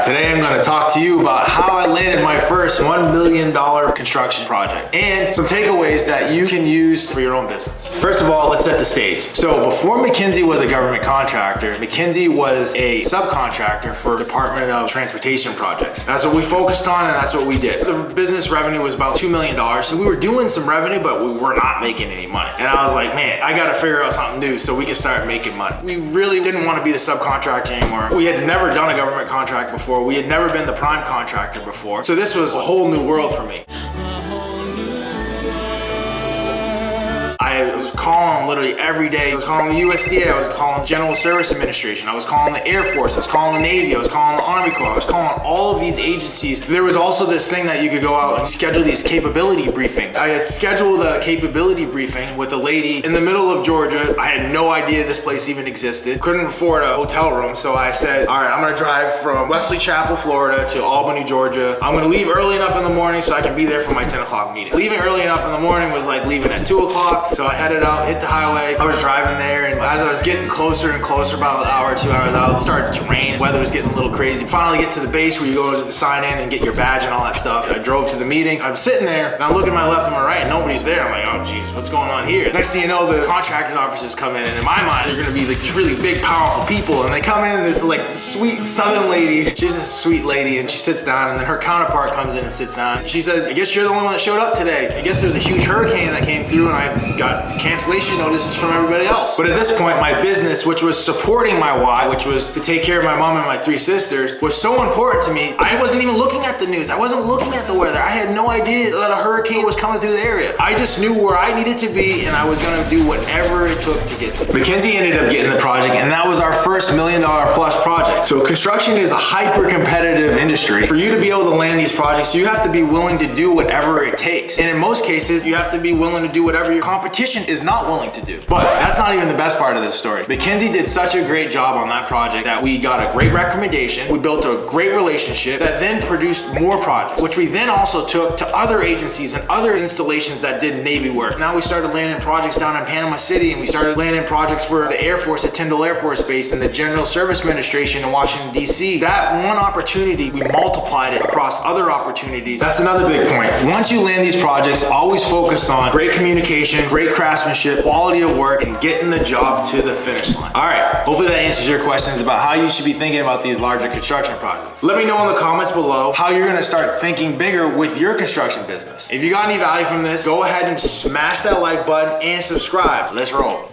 today I'm going to talk to you about how I landed my first $1 million construction project and some takeaways that you can use for your own business. First of all, let's set the stage. So before McKinsey was a government contractor, McKinsey was a subcontractor for Department of Transportation projects. That's what we focused on and that's what we did. The business revenue was about $2 million. So we were doing some revenue, but we were not making any money. And I was like, man, I got to figure out something new so we can start making money. We really didn't want to be the subcontractor anymore. We had never done a government contract before. We had never been the prime contractor before. So this was a whole new world for me. I was calling literally every day. I was calling the USDA, I was calling General Service Administration, I was calling the Air Force, I was calling the Navy, I was calling the Army Corps, I was calling all of these agencies. There was also this thing that you could go out and schedule these capability briefings. I had scheduled a capability briefing with a lady in the middle of Georgia. I had no idea this place even existed. Couldn't afford a hotel room, so I said, all right, I'm gonna drive from Wesley Chapel, Florida to Albany, Georgia. I'm gonna leave early enough in the morning so I can be there for my 10 o'clock meeting. Leaving early enough in the morning was like leaving at 2 o'clock. So I headed out, hit the highway. I was driving there, and as I was getting closer and closer, about an hour, 2 hours out, it started to rain. Weather was getting a little crazy. Finally get to the base where you go to the sign in and get your badge and all that stuff. I drove to the meeting. I'm sitting there, and I'm looking to my left and my right, and nobody's there. I'm like, oh geez, what's going on here? Next thing you know, the contracting officers come in, and in my mind, they're gonna be like these really big, powerful people, and they come in, this like sweet Southern lady. She's a sweet lady, and she sits down, and then her counterpart comes in and sits down. She said, I guess you're the only one that showed up today. I guess there's a huge hurricane that came through, and I got cancellation notices from everybody else. But at this point, my business, which was supporting my why, which was to take care of my mom and my 3 sisters, was so important to me. I wasn't even looking at the news. I wasn't looking at the weather. I had no idea that a hurricane was coming through the area. I just knew where I needed to be, and I was gonna do whatever it took to get there. McKinsey ended up getting the project, and that was our first $1 million plus project. So construction is a hyper competitive industry. For you to be able to land these projects, you have to be willing to do whatever it takes. And in most cases, you have to be willing to do whatever your competition is not willing to do. But that's not even the best part of this story. McKinsey did such a great job on that project that we got a great recommendation. We built a great relationship that then produced more projects, which we then also took to other agencies and other installations that did Navy work. Now we started landing projects down in Panama City, and we started landing projects for the Air Force at Tyndall Air Force Base and the General Service Administration in Washington, D.C. That one opportunity, we multiplied it across other opportunities. That's another big point. Once you land these projects, always focus on great communication, great craftsmanship, quality of work, and getting the job to the finish line. All right, hopefully that answers your questions about how you should be thinking about these larger construction projects. Let me know in the comments below how you're gonna start thinking bigger with your construction business. If you got any value from this, go ahead and smash that like button and subscribe. Let's roll.